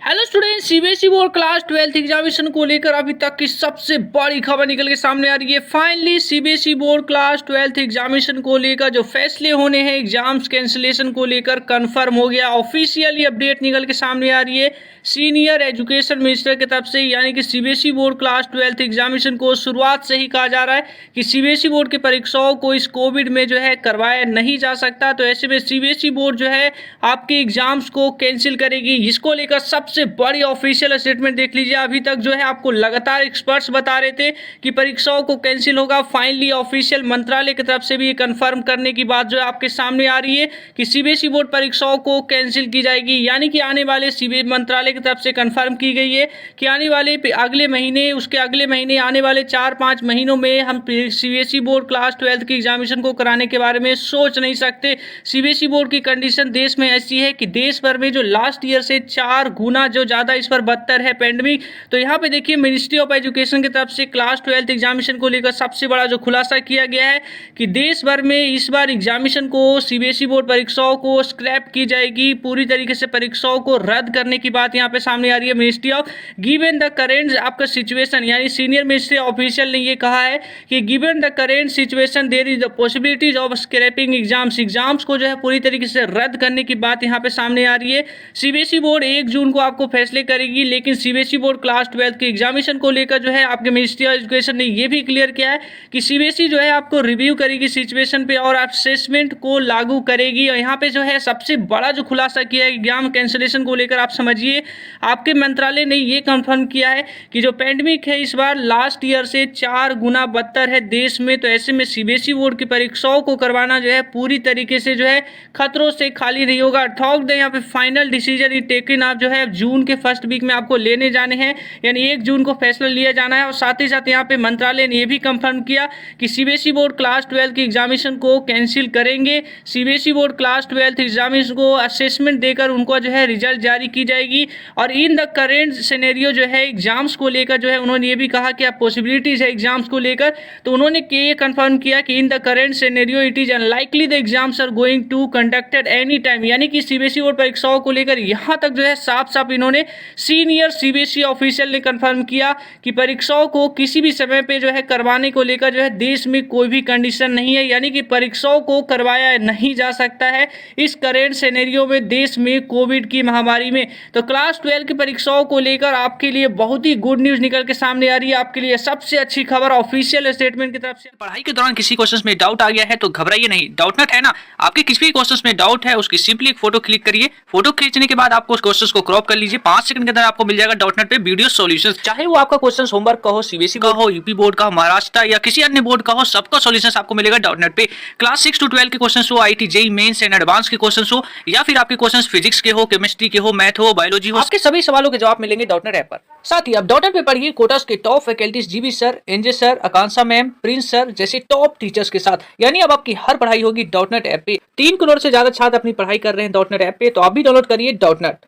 Hello student, CBSE board class 12th examination को लेकर अभी तक की सबसे बड़ी खबर निकल के सामने आ रही है। Finally CBSE board class 12th examination को लेकर जो फैसले होने हैं एग्जाम्स कैंसिलेशन को लेकर कंफर्म हो गया। ऑफिशियली अपडेट निकल के सामने आ रही है सीनियर एजुकेशन मिनिस्टर की तरफ से, यानी कि CBSE board class 12th examination को शुरुआत से ही कहा जा रहा है कि सीबीएसई बोर्ड की परीक्षाओं को इस कोविड में जो है करवाया नहीं जा सकता। तो ऐसे में सीबीएसई बोर्ड जो है आपके एग्जाम्स को कैंसिल करेगी। इसको लेकर सबसे बड़ी ऑफिशियल स्टेटमेंट देख लीजिए। अभी तक जो है आपको लगातार एक्सपर्ट्स बता रहे थे कि परीक्षाओं को कैंसिल होगा। फाइनली ऑफिशियल मंत्रालय की तरफ से भी ये कंफर्म करने की बात जो है आपके सामने आ रही है कि सीबीएसई बोर्ड परीक्षाओं को कैंसिल की जाएगी, यानी कि आने वाले सीबीएसई मंत्रालय की तरफ से कंफर्म की गई है कि आने वाले अगले महीने, उसके अगले महीने, आने वाले 4-5 महीनों में हम सीबीएसई बोर्ड क्लास 12th की एग्जामिनेशन को कराने के बारे में सोच नहीं सकते। सीबीएसई बोर्ड की कंडीशन देश में ऐसी है कि देश भर में जो लास्ट ईयर से 4 गुना जो ज़्यादा इस पर बदतर है पेंडेमिक। तो यहाँ पे देखिए मिनिस्ट्री ऑफ एजुकेशन की तरफ से क्लास 12th एग्जामिनेशन को लेकर सबसे बड़ा जो खुलासा किया गया है कि देश भर में इस बार एग्जामिनेशन को, सीबीएसई बोर्ड परीक्षाओं को स्क्रैप की जाएगी। पूरी तरीके से परीक्षाओं को रद्द करने की बात यहाँ पे सामने आ रही है ministry of. Given the current आपका सिचुएशन, यानी सीनियर मिनिस्ट्री ऑफिशियल ने ये कहा है कि given the current situation there is the possibilities of scrapping exams को जो है पूरी तरीके से रद्द करने की बात यहाँ पे सामने आ रही है। सीबीएसई बोर्ड 1 जून को आपको फैसले करेगी, लेकिन सीबीएसई बोर्ड क्लास 12th के एग्जामिनेशन को लेकर जो है आपके मिनिस्ट्री ऑफ एजुकेशन ने यह भी क्लियर किया है कि सीबीएसई जो है आपको रिव्यू करेगी सिचुएशन पे और असेसमेंट को लागू करेगी। और यहाँ पे जो है सबसे बड़ा जो खुलासा किया है एग्जाम कैंसिलेशन को लेकर, आप समझिए आपके मंत्रालय ने ये कंफर्म किया है कि जो पेंडेमिक है इस बार लास्ट ईयर से 4 गुना बदतर है देश में। तो ऐसे में सीबीएसई बोर्ड की परीक्षाओं को करवाना जो है पूरी तरीके से जो है खतरों से खाली नहीं होगा। ठोक दे यहाँ पे फाइनल डिसीजन इन टेकन आप जो है जून के फर्स्ट वीक में आपको लेने जाने हैं, यानी 1 जून को फैसला लिया जाना है। और साथ ही साथ यहाँ पे मंत्रालय ने यह भी कंफर्म किया कि सीबीएसई बोर्ड क्लास 12 की एग्जामिनेशन को कैंसिल करेंगे। सीबीएसई बोर्ड क्लास 12 एग्जामिनेशन को असेसमेंट देकर उनको जो है रिजल्ट जारी की जाएगी। और इन द करेंट सिनेरियो जो है एग्जाम्स को लेकर जो है उन्होंने ये भी कहा कि आप पॉसिबिलिटीज है एग्जाम्स को लेकर, तो उन्होंने ये कंफर्म किया कि in the current scenario it is unlikely the exams are going to conducted any time, यानी कि सीबीएसई बोर्ड परीक्षाओं को लेकर यहाँ तक जो है साफ साफ इन्होंने सीनियर सीबीएसई ऑफिशियल ने कंफर्म किया कि परीक्षाओं को किसी भी समय पे जो है करवाने को लेकर जो है देश में कोई भी कंडीशन नहीं है, यानी कि परीक्षाओं को करवाया नहीं जा सकता है इस करेंट सिनेरियो में देश में कोविड की महामारी में। तो क्लास 12 की परीक्षाओं को लेकर आपके लिए बहुत ही गुड न्यूज निकल के सामने आ रही है। आपके लिए सबसे अच्छी खबर ऑफिशियल स्टेटमेंट की तरफ से। पढ़ाई के दौरान किसी क्वेश्चन में डाउट आ गया है तो घबराइए नहीं, डाउटनट है ना। आपके किसी भी क्वेश्चन में डाउट है उसकी सिंपली एक फोटो क्लिक करिए। फोटो खींचने के बाद आपको उस क्वेश्चन को क्रॉप कर लीजिए। 5 सेकंड के अंदर आपको मिल जाएगा डाउटनट पे वीडियो सॉल्यूशन। चाहे वो आपका क्वेश्चन होमवर्क का हो, सीबीएसई का हो, यूपी बोर्ड का हो, महाराष्ट्र या किसी अन्य बोर्ड का हो, सबका सॉल्यूशन आपको मिलेगा डाउटनट पे। क्लास 6 to 12 के क्वेश्चन हो, IIT JEE mains and advance के क्वेश्चन हो, या फिर आपके क्वेश्चन फिजिक्स के हो, केमिस्ट्री के हो, मैथ हो, बायोलॉजी हो, आपके सभी सवालों के जवाब मिलेंगे डाउटनट ऐप पर। साथ ही आप डाउटनट पे पढ़िए कोटास के top faculties GB sir, NJ sir, Akanksha ma'am, Prince sir जैसे टॉप टीचर्स के साथ, यानी अब आपकी हर पढ़ाई होगी डाउटनट ऐप पे। 3 करोड़ से ज्यादा छात्र अपनी पढ़ाई कर रहे हैं डाउटनट ऐप पे, तो आप भी डाउनलोड करिए डाउटनट।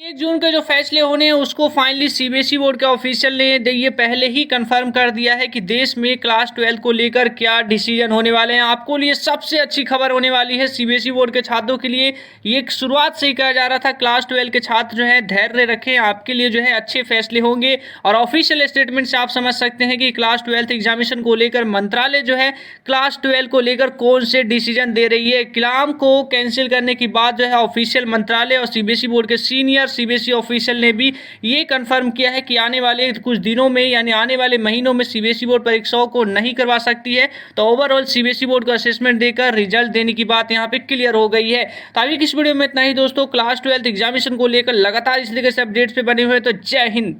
1 जून के जो फैसले होने हैं उसको फाइनली सीबीएसई बोर्ड के ऑफिशियल ने ये पहले ही कंफर्म कर दिया है कि देश में क्लास 12 को लेकर क्या डिसीजन होने वाले हैं। आपको लिए सबसे अच्छी खबर होने वाली है सीबीएसई बोर्ड के छात्रों के लिए। ये शुरुआत से ही कहा जा रहा था क्लास 12 के छात्र जो है धैर्य रखें, आपके लिए जो है अच्छे फैसले होंगे। और ऑफिशियल स्टेटमेंट से आप समझ सकते हैं कि क्लास 12 एग्जामिनेशन को लेकर मंत्रालय जो है क्लास 12 को लेकर कौन से डिसीजन दे रही है। एग्जाम को कैंसिल करने की बात जो है ऑफिशियल मंत्रालय और सीबीएसई बोर्ड के सीनियर सीबीएसई ऑफिशियल ने भी ये कंफर्म किया है कि आने वाले कुछ दिनों में, यानी आने वाले महीनों में सीबीएसई बोर्ड परीक्षाओं को नहीं करवा सकती है। तो ओवरऑल सीबीएसई बोर्ड को असेसमेंट देकर रिजल्ट देने की बात यहाँ पे क्लियर हो गई है। तो अभी इस वीडियो में इतना ही दोस्तों। क्लास 12 एग्जामिनेशन को लेकर लगातार इस तरीके से अपडेट्स पे बने हुए, तो जय हिंद।